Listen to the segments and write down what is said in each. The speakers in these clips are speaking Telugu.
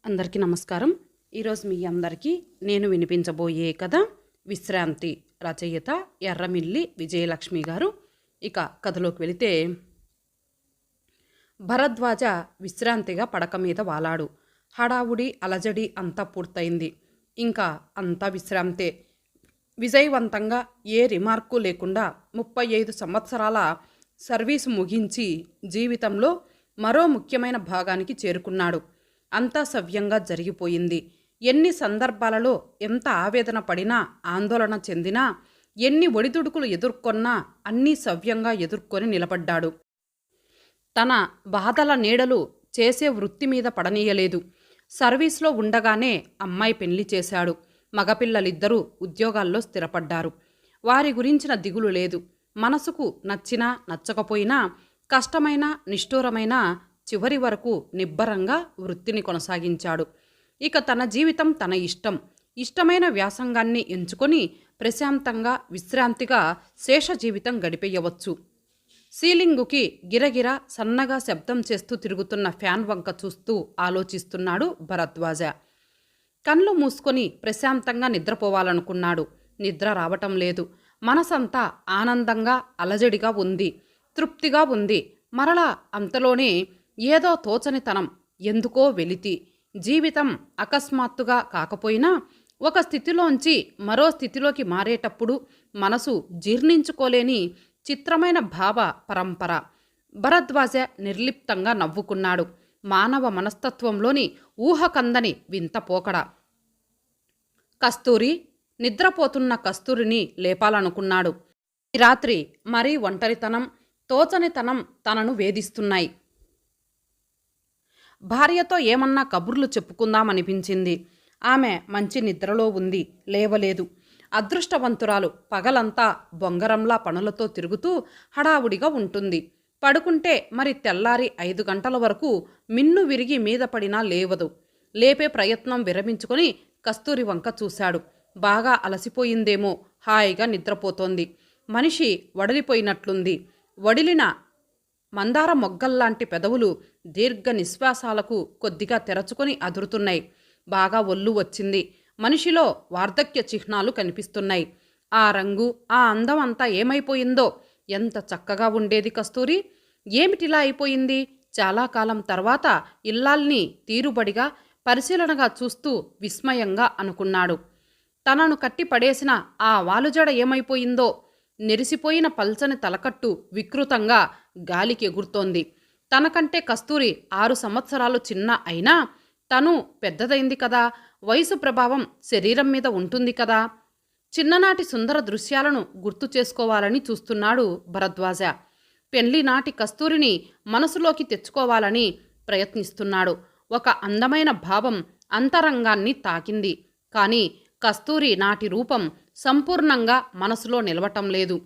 అందరికీ నమస్కారం. ఈరోజు మీ అందరికీ నేను వినిపించబోయే కథ విశ్రాంతి. రచయిత ఎర్రమిల్లి విజయలక్ష్మి గారు. ఇక కథలోకి వెళితే, భరద్వాజ విశ్రాంతిగా పడక మీద వాలాడు. హడావుడి అలజడి అంతా పూర్తయింది. ఇంకా అంతా విశ్రాంతే. విజయవంతంగా ఏ రిమార్కు లేకుండా 35 సంవత్సరాల సర్వీసు ముగించి జీవితంలో మరో ముఖ్యమైన భాగానికి చేరుకున్నాడు. అంతా సవ్యంగా జరిగిపోయింది. ఎన్ని సందర్భాలలో ఎంత ఆవేదన పడినా, ఆందోళన చెందినా, ఎన్ని ఒడిదుడుకులు ఎదుర్కొన్నా అన్నీ సవ్యంగా ఎదుర్కొని నిలబడ్డాడు. తన బాధల నీడలు చేసే వృత్తి మీద పడనీయలేదు. సర్వీస్లో ఉండగానే అమ్మాయి పెళ్లి చేశాడు. మగపిల్లలిద్దరూ ఉద్యోగాల్లో స్థిరపడ్డారు. వారి గురించిన దిగులు లేదు. మనసుకు నచ్చినా నచ్చకపోయినా, కష్టమైన నిష్ఠూరమైన చివరి వరకు నిబ్బరంగా వృత్తిని కొనసాగించాడు. ఇక తన జీవితం తన ఇష్టమైన వ్యాసంగాన్ని ఎంచుకొని ప్రశాంతంగా విశ్రాంతిగా శేష జీవితం గడిపేయవచ్చు. సీలింగుకి గిరగిర సన్నగా శబ్దం చేస్తూ తిరుగుతున్న ఫ్యాన్ వంక చూస్తూ ఆలోచిస్తున్నాడు భరద్వాజ. కళ్ళు మూసుకొని ప్రశాంతంగా నిద్రపోవాలనుకున్నాడు. నిద్ర రావటం లేదు. మనసంతా ఆనందంగా అలజడిగా ఉంది. తృప్తిగా ఉంది. మరలా అంతలోనే ఏదో తోచనితనం, ఎందుకో వెలితి. జీవితం అకస్మాత్తుగా కాకపోయినా ఒక స్థితిలోంచి మరో స్థితిలోకి మారేటప్పుడు మనసు జీర్ణించుకోలేని చిత్రమైన భావ పరంపర. భరద్వాజ నిర్లిప్తంగా నవ్వుకున్నాడు. మానవ మనస్తత్వంలోని ఊహకందని వింత పోకడ. కస్తూరి, నిద్రపోతున్న కస్తూరిని లేపాలనుకున్నాడు. ఈ రాత్రి మరీ ఒంటరితనం, తోచనితనం తనను వేధిస్తున్నాయి. భార్యతో ఏమన్నా కబుర్లు చెప్పుకుందామనిపించింది. ఆమె మంచి నిద్రలో ఉంది, లేవలేదు. అదృష్టవంతురాలు. పగలంతా బొంగరంలా పనులతో తిరుగుతూ హడావుడిగా ఉంటుంది. పడుకుంటే మరి తెల్లారి 5 గంటల వరకు మిన్ను విరిగి మీద పడినా లేవదు. లేపే ప్రయత్నం విరమించుకొని కస్తూరి వంక చూశాడు. బాగా అలసిపోయిందేమో, హాయిగా నిద్రపోతోంది. మనిషి వడిలిపోయినట్లుంది. వడిలిన మందార మొగ్గల్లాంటి పెదవులు దీర్ఘ నిశ్వాసాలకు కొద్దిగా తెరచుకొని అదురుతున్నాయి. బాగా ఒళ్ళు వచ్చింది. మనిషిలో వార్ధక్య చిహ్నాలు కనిపిస్తున్నాయి. ఆ రంగు, ఆ అందం అంతా ఏమైపోయిందో. ఎంత చక్కగా ఉండేది కస్తూరి, ఏమిటిలా అయిపోయింది? చాలా కాలం తర్వాత ఇల్లాల్ని తీరుబడిగా పరిశీలనగా చూస్తూ విస్మయంగా అనుకున్నాడు. తనను కట్టి పడేసిన ఆ వాలుజడ ఏమైపోయిందో. నెరిసిపోయిన పల్చని తలకట్టు వికృతంగా గాలికి ఎగురుతోంది. తనకంటే కస్తూరి 6 సంవత్సరాలు చిన్న అయినా తను పెద్దదైంది కదా. వయసు ప్రభావం శరీరం మీద ఉంటుంది కదా. చిన్ననాటి సుందర దృశ్యాలను గుర్తు చేసుకోవాలని చూస్తున్నాడు భరద్వాజ. పెళ్లినాటి కస్తూరిని మనసులోకి తెచ్చుకోవాలని ప్రయత్నిస్తున్నాడు. ఒక అందమైన భావం అంతరంగాన్ని తాకింది. కానీ కస్తూరి నాటి రూపం సంపూర్ణంగా మనసులో నిలవటం లేదు.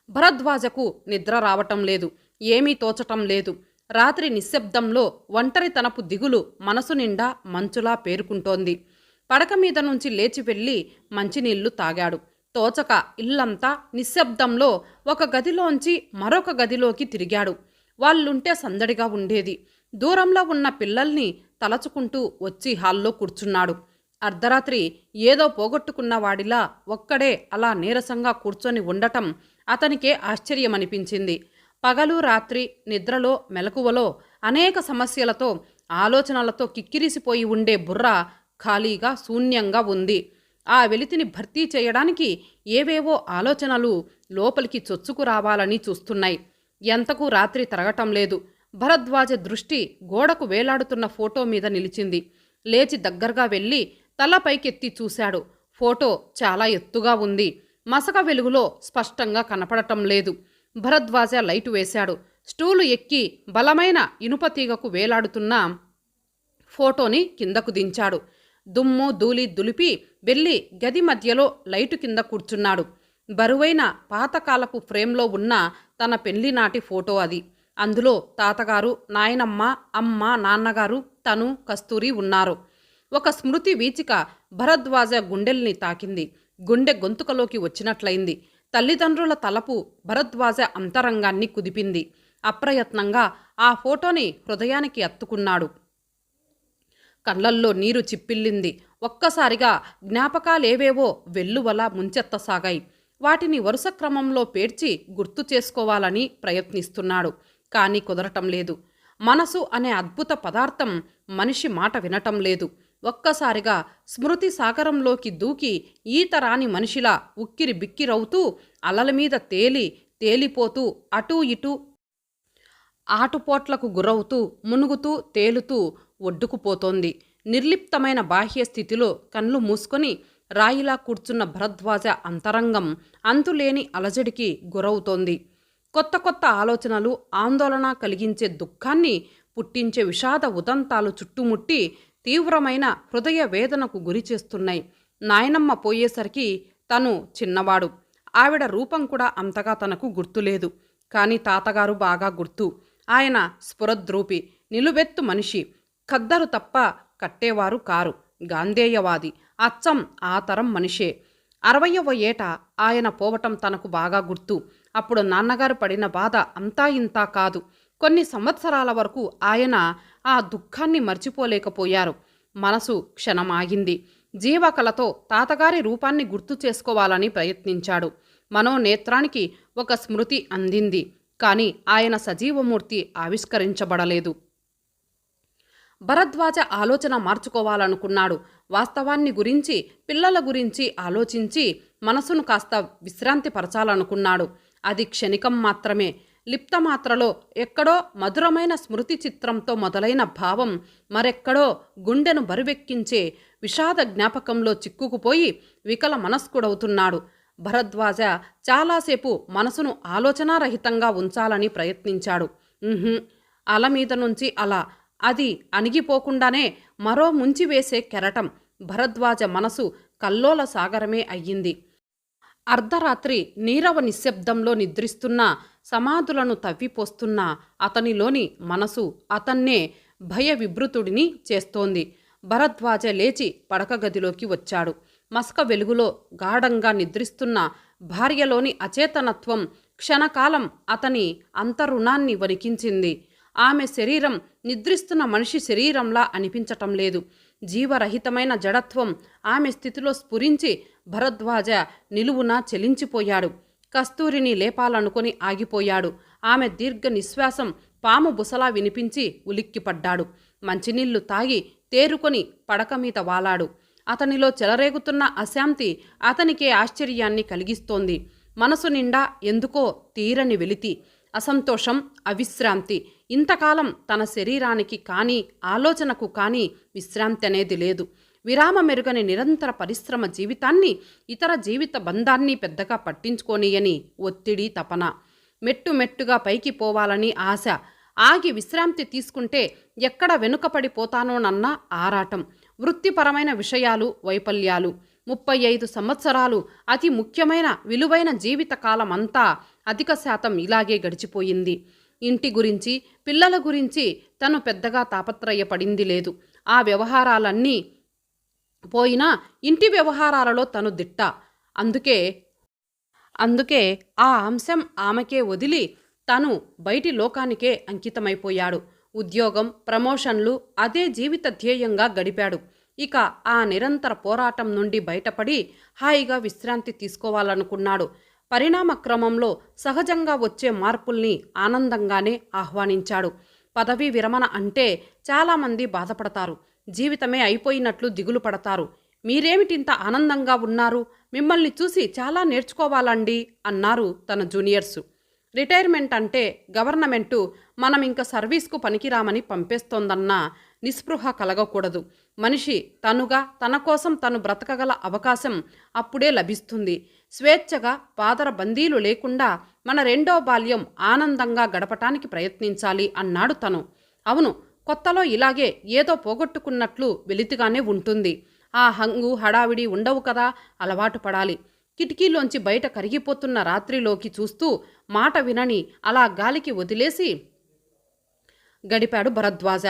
భరద్వాజకు నిద్ర రావటం లేదు. ఏమీ తోచటం లేదు. రాత్రి నిశ్శబ్దంలో ఒంటరితనపు దిగులు మనసు నిండా మంచులా పేరుకుంటోంది. పడక మీద నుంచి లేచి వెళ్ళి మంచినీళ్లు తాగాడు. తోచక ఇల్లంతా నిశ్శబ్దంలో ఒక గదిలోంచి మరొక గదిలోకి తిరిగాడు. వాళ్ళుంటే సందడిగా ఉండేది. దూరంలో ఉన్న పిల్లల్ని తలచుకుంటూ వచ్చి హాల్లో కూర్చున్నాడు. అర్ధరాత్రి ఏదో పోగొట్టుకున్నవాడిలా ఒక్కడే అలా నీరసంగా కూర్చొని ఉండటం అతనికే ఆశ్చర్యమనిపించింది. పగలు రాత్రి నిద్రలో మెలకువలో అనేక సమస్యలతో, ఆలోచనలతో కిక్కిరిసిపోయి ఉండే బుర్ర ఖాళీగా శూన్యంగా ఉంది. ఆ వెలితిని భర్తీ చేయడానికి ఏవేవో ఆలోచనలు లోపలికి చొచ్చుకు రావాలని చూస్తున్నాయి. ఎంతకు రాత్రి తరగటం లేదు. భరద్వాజ దృష్టి గోడకు వేలాడుతున్న ఫోటో మీద నిలిచింది. లేచి దగ్గరగా వెళ్ళి తల పైకెత్తి చూశాడు. ఫోటో చాలా ఎత్తుగా ఉంది. మసక వెలుగులో స్పష్టంగా కనపడటం లేదు. భరద్వాజ లైటు వేశాడు. స్టూలు ఎక్కి బలమైన ఇనుప తీగకు వేలాడుతున్న ఫోటోని కిందకు దించాడు. దుమ్ము ధూళి దులిపి వెళ్ళి గది మధ్యలో లైటు కింద కూర్చున్నాడు. బరువైన పాతకాలపు ఫ్రేమ్లో ఉన్న తన పెళ్లినాటి ఫోటో అది. అందులో తాతగారు, నాయనమ్మ, అమ్మ, నాన్నగారు, తను, కస్తూరి ఉన్నారు. ఒక స్మృతి వీచిక భరద్వాజ గుండెల్ని తాకింది. గుండె గొంతుకలోకి వచ్చినట్లయింది. తల్లిదండ్రుల తలపు భరద్వాజ అంతరంగాన్ని కుదిపింది. అప్రయత్నంగా ఆ ఫోటోని హృదయానికి అత్తుకున్నాడు. కళ్ళల్లో నీరు చిప్పిల్లింది. ఒక్కసారిగా జ్ఞాపకాలేవేవో వెల్లువలా ముంచెత్తసాగాయి. వాటిని వరుస క్రమంలో పేర్చి గుర్తు చేసుకోవాలని ప్రయత్నిస్తున్నాడు. కానీ కుదరటం లేదు. మనసు అనే అద్భుత పదార్థం మనిషి మాట వినటం లేదు. ఒక్కసారిగా స్మృతి సాగరంలోకి దూకి ఈతరాని మనిషిలా ఉక్కిరి బిక్కిరవుతూ అలల మీద తేలిపోతూ అటూ ఇటూ ఆటుపోట్లకు గురవుతూ మునుగుతూ తేలుతూ ఒడ్డుకుపోతోంది. నిర్లిప్తమైన బాహ్య స్థితిలో కళ్ళు మూసుకొని రాయిలా కూర్చున్న భరద్వాజ అంతరంగం అంతులేని అలజడికి గురవుతోంది. కొత్త కొత్త ఆలోచనలు, ఆందోళన కలిగించే దుఃఖాన్ని పుట్టించే విషాద ఉదంతాలు చుట్టుముట్టి తీవ్రమైన హృదయ వేదనకు గురి చేస్తున్నాయి. నాయనమ్మ పోయేసరికి తను చిన్నవాడు. ఆవిడ రూపం కూడా అంతగా తనకు గుర్తులేదు. కానీ తాతగారు బాగా గుర్తు. ఆయన స్ఫురద్రూపి, నిలువెత్తు మనిషి. ఖద్దరు తప్ప కట్టేవారు కారు. గాంధేయవాది. అచ్చం ఆ తరం మనిషే. 60వ ఏట ఆయన పోవటం తనకు బాగా గుర్తు. అప్పుడు నాన్నగారు పడిన బాధ అంతా ఇంతా కాదు. కొన్ని సంవత్సరాల వరకు ఆయన ఆ దుఃఖాన్ని మర్చిపోలేకపోయారు. మనసు క్షణమాగింది. జీవకళతో తాతగారి రూపాన్ని గుర్తు చేసుకోవాలని ప్రయత్నించాడు. మనోనేత్రానికి ఒక స్మృతి అందింది. కానీ ఆయన సజీవమూర్తి ఆవిష్కరించబడలేదు. భరద్వాజ ఆలోచన మార్చుకోవాలనుకున్నాడు. వాస్తవాన్ని గురించి, పిల్లల గురించి ఆలోచించి మనసును కాస్త విశ్రాంతి పరచాలనుకున్నాడు. అది క్షణికం మాత్రమే. లిప్తమాత్రలో ఎక్కడో మధురమైన స్మృతి చిత్రంతో మొదలైన భావం మరెక్కడో గుండెను బరువెక్కించే విషాద జ్ఞాపకంలో చిక్కుకుపోయి వికల మనస్కుడవుతున్నాడు. భరద్వాజ చాలాసేపు మనసును ఆలోచనారహితంగా ఉంచాలని ప్రయత్నించాడు. అల మీద నుంచి అలా అది అణిగిపోకుండానే మరో ముంచివేసే కెరటం. భరద్వాజ మనసు కల్లోల సాగరమే అయ్యింది. అర్ధరాత్రి నీరవ నిశ్శబ్దంలో నిద్రిస్తున్న సమాధులను తవ్విపోస్తున్న అతనిలోని మనసు అతన్నే భయ విభృతుడిని చేస్తోంది. భరద్వాజ లేచి పడక గదిలోకి వచ్చాడు. మసక వెలుగులో గాఢంగా నిద్రిస్తున్న భార్యలోని అచేతనత్వం క్షణకాలం అతని అంతరుణాన్ని వణికించింది. ఆమె శరీరం నిద్రిస్తున్న మనిషి శరీరంలా అనిపించటం లేదు. జీవరహితమైన జడత్వం ఆమె స్థితిలో స్ఫురించి భరద్వాజ నిలువునా చెలించిపోయాడు. కస్తూరిని లేపాలనుకొని ఆగిపోయాడు. ఆమె దీర్ఘ నిశ్వాసం పాము బుసలా వినిపించి ఉలిక్కిపడ్డాడు. మంచినీళ్లు తాగి తేరుకొని పడక మీద వాలాడు. అతనిలో చెలరేగుతున్న అశాంతి అతనికే ఆశ్చర్యాన్ని కలిగిస్తోంది. మనసు నిండా ఎందుకో తీరని వెలితి, అసంతోషం, అవిశ్రాంతి. ఇంతకాలం తన శరీరానికి కానీ ఆలోచనకు కానీ విశ్రాంతి అనేది లేదు. విరామమెరుగని నిరంతర పరిశ్రమ జీవితాన్ని, ఇతర జీవిత బంధాన్ని పెద్దగా పట్టించుకోనియని ఒత్తిడి, తపన. మెట్టుమెట్టుగా పైకి పోవాలని ఆశ. ఆగి విశ్రాంతి తీసుకుంటే ఎక్కడ వెనుకపడిపోతానోనన్న ఆరాటం. వృత్తిపరమైన విషయాలు, వైఫల్యాలు. 35 సంవత్సరాలు అతి ముఖ్యమైన విలువైన జీవితకాలమంతా అధిక శాతం ఇలాగే గడిచిపోయింది. ఇంటి గురించి, పిల్లల గురించి తను పెద్దగా తాపత్రయపడింది లేదు. ఆ వ్యవహారాలన్నీ పోయినా ఇంటి వ్యవహారాలలో తను దిట్ట. అందుకే ఆ అంశం ఆమెకే వదిలి తను బయటి లోకానికే అంకితమైపోయాడు. ఉద్యోగం, ప్రమోషన్లు అదే జీవిత ధ్యేయంగా గడిపాడు. ఇక ఆ నిరంతర పోరాటం నుండి బయటపడి హాయిగా విశ్రాంతి తీసుకోవాలనుకున్నాడు. పరిణామ క్రమంలో సహజంగా వచ్చే మార్పుల్ని ఆనందంగానే ఆహ్వానించాడు. పదవీ విరమణ అంటే చాలామంది బాధపడతారు. జీవితమే అయిపోయినట్లు దిగులు పడతారు. మీరేమిటింత ఆనందంగా ఉన్నారు? మిమ్మల్ని చూసి చాలా నేర్చుకోవాలండి అన్నారు తన జూనియర్సు. రిటైర్మెంట్ అంటే గవర్నమెంటు మనం ఇంక సర్వీస్కు పనికిరామని పంపేస్తోందన్న నిస్పృహ కలగకూడదు. మనిషి తనుగా తన కోసం తను బ్రతకగల అవకాశం అప్పుడే లభిస్తుంది. స్వేచ్ఛగా పాదర బందీలు లేకుండా మన రెండో బాల్యం ఆనందంగా గడపటానికి ప్రయత్నించాలి అన్నాడు తను. అవును, కొత్తలో ఇలాగే ఏదో పోగొట్టుకున్నట్లు వెలితిగానే ఉంటుంది. ఆ హంగు హడావిడి ఉండవు కదా, అలవాటు పడాలి. కిటికీలోంచి బయట కరిగిపోతున్న రాత్రిలోకి చూస్తూ మాట వినని అలా గాలికి వదిలేసి గడిపాడు భరద్వాజ.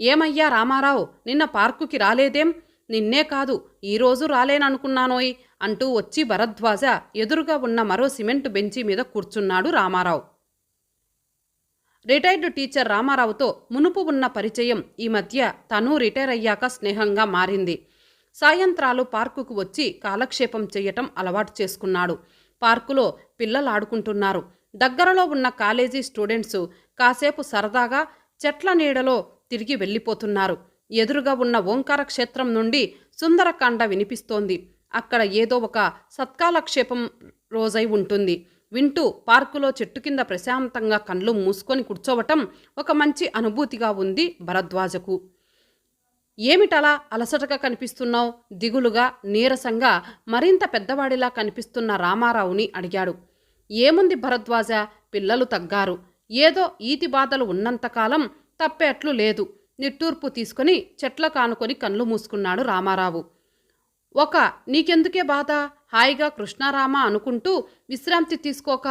ఏమయ్యా రామారావు, నిన్న పార్కుకి రాలేదేం? నిన్నే కాదు, ఈరోజు రాలేననుకున్నానోయ్ అంటూ వచ్చి భరద్వాజ ఎదురుగా ఉన్న మరో సిమెంటు బెంచి మీద కూర్చున్నాడు రామారావు. రిటైర్డ్ టీచర్ రామారావుతో మునుపు ఉన్న పరిచయం ఈ మధ్య తను రిటైర్ అయ్యాక స్నేహంగా మారింది. సాయంత్రాలు పార్కుకు వచ్చి కాలక్షేపం చేయటం అలవాటు చేసుకున్నాడు. పార్కులో పిల్లలు ఆడుకుంటున్నారు. దగ్గరలో ఉన్న కాలేజీ స్టూడెంట్స్ కాసేపు సరదాగా చెట్ల నీడలో తిరిగి వెళ్ళిపోతున్నారు. ఎదురుగా ఉన్న ఓంకార క్షేత్రం నుండి సుందరకాండ వినిపిస్తోంది. అక్కడ ఏదో ఒక సత్కాలక్షేపం రోజై ఉంటుంది. వింటూ పార్కులో చెట్టు కింద ప్రశాంతంగా కళ్ళు మూసుకొని కూర్చోవటం ఒక మంచి అనుభూతిగా ఉంది భరద్వాజకు. ఏమిటలా అలసటగా కనిపిస్తున్నావు? దిగులుగా నీరసంగా మరింత పెద్దవాడిలా కనిపిస్తున్న రామారావుని అడిగాడు. ఏముంది భరద్వాజ, పిల్లలు తగ్గారు. ఏదో ఈతి బాధలు ఉన్నంతకాలం తప్పేట్లు లేదు. నిట్టూర్పు తీసుకుని చెట్ల కానుకొని కళ్ళు మూసుకున్నాడు రామారావు. నీకెందుకే బాధ? హాయిగా కృష్ణారామ అనుకుంటూ విశ్రాంతి తీసుకోక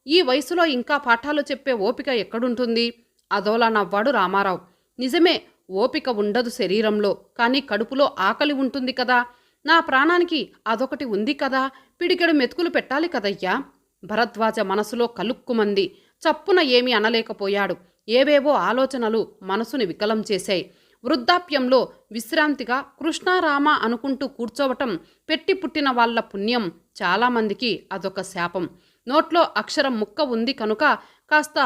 ఈ వయసులో ఇంకా పాఠాలు చెప్పే ఓపిక ఎక్కడుంటుంది? అదోలా నవ్వాడు రామారావు. నిజమే, ఓపిక ఉండదు శరీరంలో, కానీ కడుపులో ఆకలి ఉంటుంది కదా. నా ప్రాణానికి అదొకటి ఉంది కదా. పిడికెడు మెతుకులు పెట్టాలి కదయ్యా. భరద్వాజ మనసులో కలుక్కుమంది. చప్పున ఏమీ అనలేకపోయాడు. ఏవేవో ఆలోచనలు మనసుని వికలం చేశాయి. వృద్ధాప్యంలో విశ్రాంతిగా కృష్ణారామ అనుకుంటూ కూర్చోవటం పెట్టి పుట్టిన వాళ్ల పుణ్యం. చాలామందికి అదొక శాపం. నోట్లో అక్షరం ముక్క ఉంది కనుక కాస్త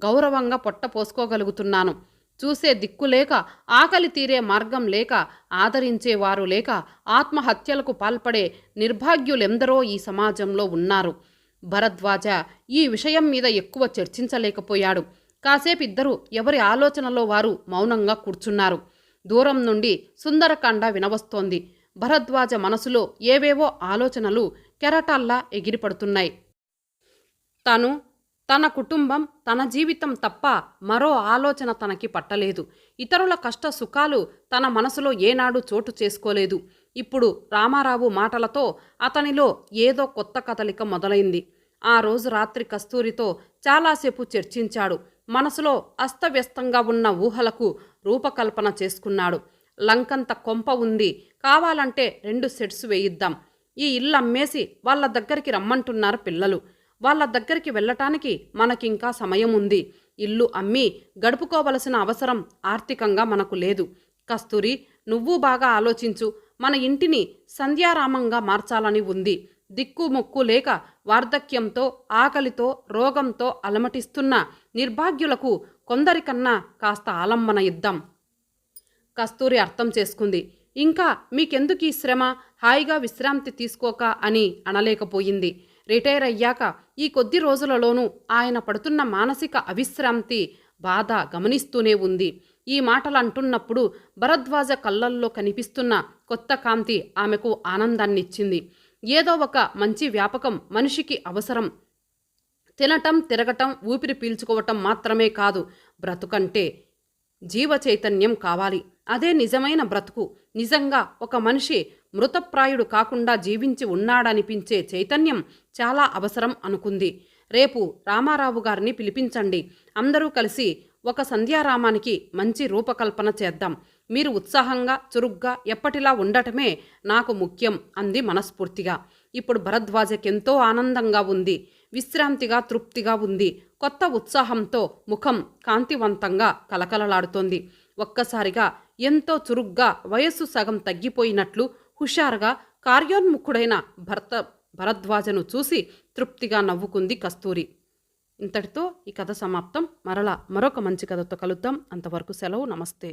గౌరవంగా పొట్ట పోసుకోగలుగుతున్నాను. చూసే దిక్కు లేక, ఆకలి తీరే మార్గం లేక, ఆదరించేవారు లేక ఆత్మహత్యలకు పాల్పడే నిర్భాగ్యులెందరో ఈ సమాజంలో ఉన్నారు. భరద్వాజ ఈ విషయం మీద ఎక్కువ చర్చించలేకపోయాడు. కాసేపు ఇద్దరు ఎవరి ఆలోచనలో వారు మౌనంగా కూర్చున్నారు. దూరం నుండి సుందరకాండ వినవస్తోంది. భరద్వాజ మనసులో ఏవేవో ఆలోచనలు కెరటాల్లా ఎగిరిపడుతున్నాయి. తన కుటుంబం, తన జీవితం తప్ప మరో ఆలోచన తనకి పట్టలేదు. ఇతరుల కష్ట సుఖాలు తన మనసులో ఏనాడు చోటు చేసుకోలేదు. ఇప్పుడు రామారావు మాటలతో అతనిలో ఏదో కొత్త కదలిక మొదలైంది. ఆ రోజు రాత్రి కస్తూరితో చాలాసేపు చర్చించాడు. మనసులో అస్తవ్యస్తంగా ఉన్న ఊహలకు రూపకల్పన చేసుకున్నాడు. లంకంత కొంప ఉంది, కావాలంటే 2 సెట్స్ వేయిద్దాం. ఈ ఇల్లు అమ్మేసి వాళ్ళ దగ్గరికి రమ్మంటున్నారు పిల్లలు. వాళ్ళ దగ్గరికి వెళ్ళటానికి మనకింకా సమయం ఉంది. ఇల్లు అమ్మి గడుపుకోవలసిన అవసరం ఆర్థికంగా మనకు లేదు. కస్తూరి, నువ్వు బాగా ఆలోచించు. మన ఇంటిని సంధ్యారామంగా మార్చాలని ఉంది. దిక్కుముక్కు లేక వార్ధక్యంతో, ఆకలితో, రోగంతో అలమటిస్తున్న నిర్భాగ్యులకు కొందరికన్నా కాస్త ఆలంబన ఇద్దాం. కస్తూరి అర్థం చేసుకుంది. ఇంకా మీకెందుకు ఈ శ్రమ, హాయిగా విశ్రాంతి తీసుకోక అని అనలేకపోయింది. రిటైర్ అయ్యాక ఈ కొద్ది రోజులలోనూ ఆయన పడుతున్న మానసిక అవిశ్రాంతి, బాధ గమనిస్తూనే ఉంది. ఈ మాటలు అంటున్నప్పుడు భరద్వాజ కళ్ళల్లో కనిపిస్తున్న కొత్త కాంతి ఆమెకు ఆనందాన్నిచ్చింది. ఏదో ఒక మంచి వ్యాపకం మనిషికి అవసరం. తినటం, తిరగటం, ఊపిరి పీల్చుకోవటం మాత్రమే కాదు. బ్రతుకంటే జీవ చైతన్యం కావాలి. అదే నిజమైన బ్రతుకు. నిజంగా ఒక మనిషి మృతప్రాయుడు కాకుండా జీవించి ఉన్నాడనిపించే చైతన్యం చాలా అవసరం అనుకుంది. రేపు రామారావు గారిని పిలిపించండి. అందరూ కలిసి ఒక సంధ్యారామానికి మంచి రూపకల్పన చేద్దాం. మీరు ఉత్సాహంగా, చురుగ్గా ఎప్పటిలా ఉండటమే నాకు ముఖ్యం అంది మనస్ఫూర్తిగా. ఇప్పుడు భరద్వాజకెంతో ఆనందంగా ఉంది. విశ్రాంతిగా, తృప్తిగా ఉంది. కొత్త ఉత్సాహంతో ముఖం కాంతివంతంగా కలకలలాడుతోంది. ఒక్కసారిగా ఎంతో చురుగ్గా, వయస్సు సగం తగ్గిపోయినట్లు హుషారుగా కార్యోన్ముఖుడైన భరద్వాజను చూసి తృప్తిగా నవ్వుకుంది కస్తూరి. ఇంతటితో ఈ కథ సమాప్తం. మరలా మరొక మంచి కథతో కలుద్దాం. అంతవరకు సెలవు. నమస్తే.